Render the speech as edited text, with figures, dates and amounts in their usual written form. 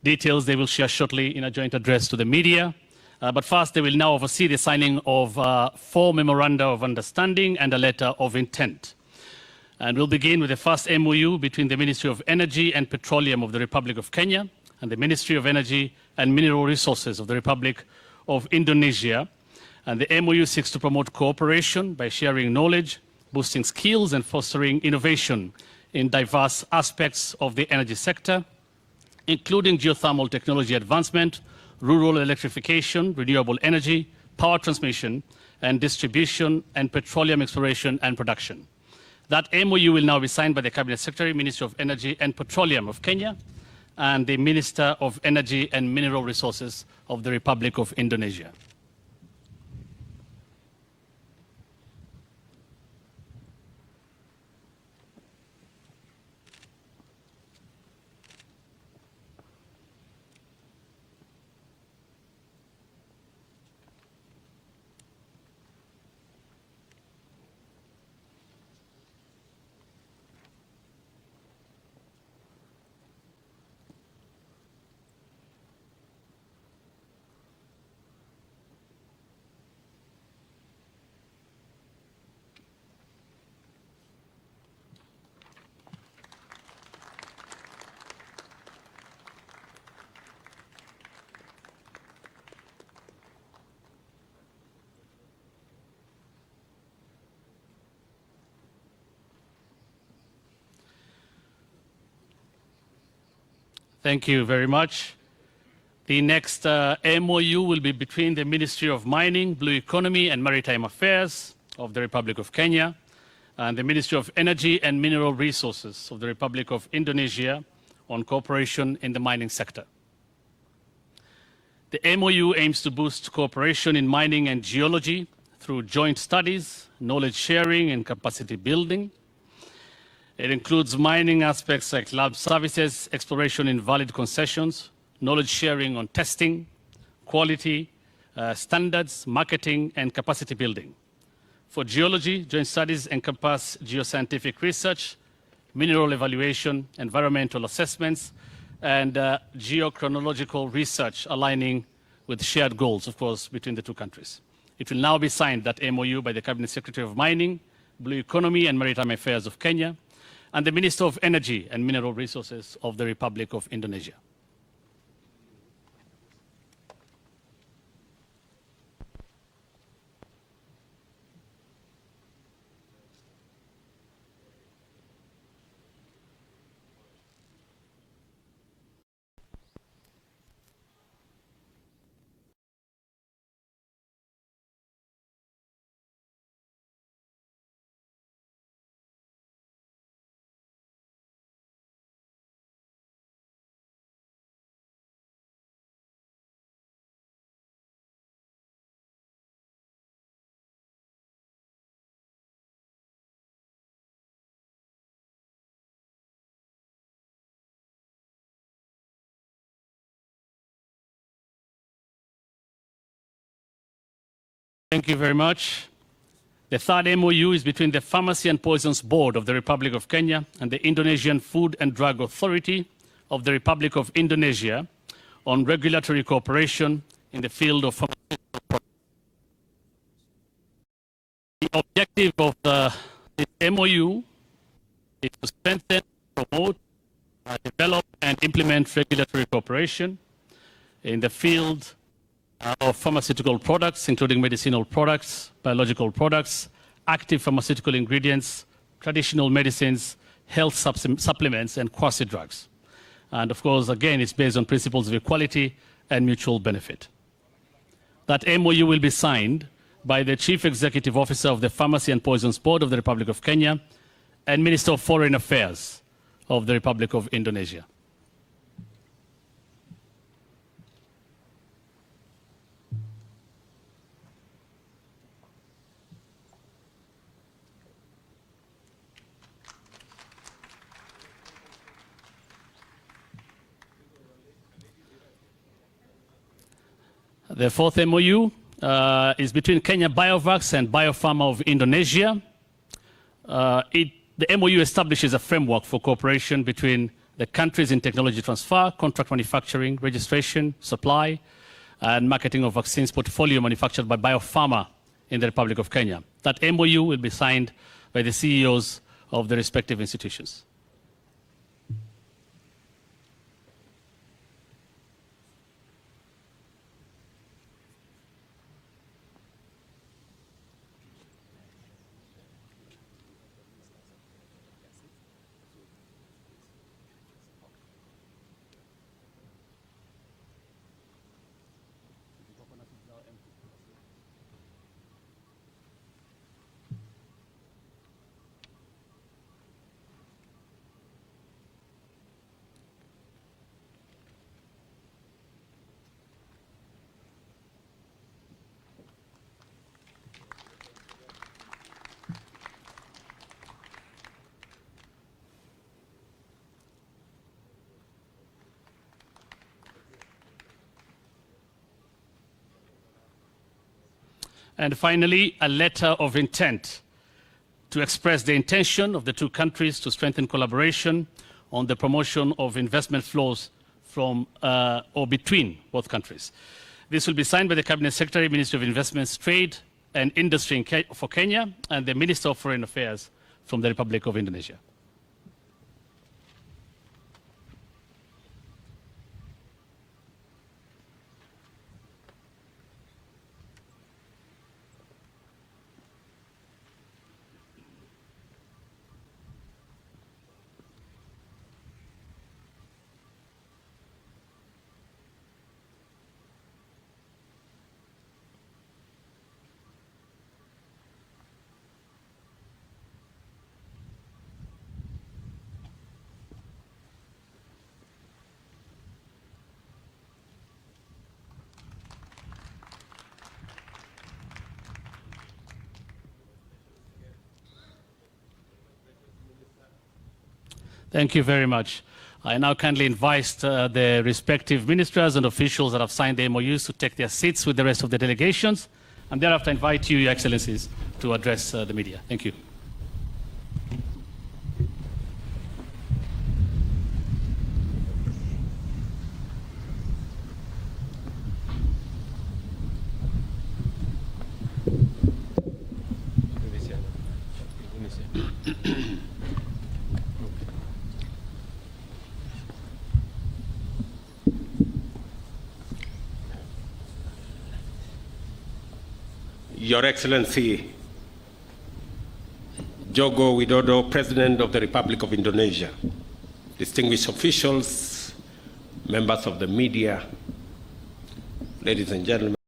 Details they will share shortly in a joint address to the media. But first, they will now oversee the signing of 4 memoranda of understanding and a letter of intent. And we'll begin with the first MOU between the Ministry of Energy and Petroleum of the Republic of Kenya and the Ministry of Energy and Mineral Resources of the Republic of Indonesia. And the MOU seeks to promote cooperation by sharing knowledge, boosting skills, and fostering innovation in diverse aspects of the energy sector, including geothermal technology advancement, rural electrification, renewable energy, power transmission and distribution, and petroleum exploration and production. That MOU will now be signed by the Cabinet Secretary, Minister of Energy and Petroleum of Kenya, and the Minister of Energy and Mineral Resources of the Republic of Indonesia. Thank you very much. The next MOU will be between the Ministry of Mining, Blue Economy and Maritime Affairs of the Republic of Kenya and the Ministry of Energy and Mineral Resources of the Republic of Indonesia on cooperation in the mining sector. The MOU aims to boost cooperation in mining and geology through joint studies, knowledge sharing and capacity building. It includes mining aspects like lab services, exploration in valid concessions, knowledge sharing on testing, quality, standards, marketing, and capacity building. For geology, joint studies encompass geoscientific research, mineral evaluation, environmental assessments, and geochronological research aligning with shared goals, of course, between the two countries. It will now be signed, that MOU, by the Cabinet Secretary of Mining, Blue Economy and Maritime Affairs of Kenya, and the Minister of Energy and Mineral Resources of the Republic of Indonesia. Thank you very much. The third MOU is between the Pharmacy and Poisons Board of the Republic of Kenya and the Indonesian Food and Drug Authority of the Republic of Indonesia on regulatory cooperation in the field of pharmaceutical products. The objective of this MOU is to strengthen, promote, develop and implement regulatory cooperation in the field of pharmaceutical products, including medicinal products, biological products, active pharmaceutical ingredients, traditional medicines, health supplements, and quasi-drugs. And of course, again, it's based on principles of equality and mutual benefit. That MOU will be signed by the Chief Executive Officer of the Pharmacy and Poisons Board of the Republic of Kenya and Minister of Foreign Affairs of the Republic of Indonesia. The fourth MOU is between Kenya Biovax and Biopharma of Indonesia. The MOU establishes a framework for cooperation between the countries in technology transfer, contract manufacturing, registration, supply, and marketing of vaccines portfolio manufactured by Biopharma in the Republic of Kenya. That MOU will be signed by the CEOs of the respective institutions. And finally, a letter of intent to express the intention of the two countries to strengthen collaboration on the promotion of investment flows from or between both countries. This will be signed by the Cabinet Secretary, Ministry of Investments, Trade and Industry for Kenya, and the Minister of Foreign Affairs from the Republic of Indonesia. Thank you very much. I now kindly invite the respective ministers and officials that have signed the MOUs to take their seats with the rest of the delegations, and thereafter invite you, Your Excellencies, to address the media. Thank you. Your Excellency, Joko Widodo, President of the Republic of Indonesia, distinguished officials, members of the media, ladies and gentlemen,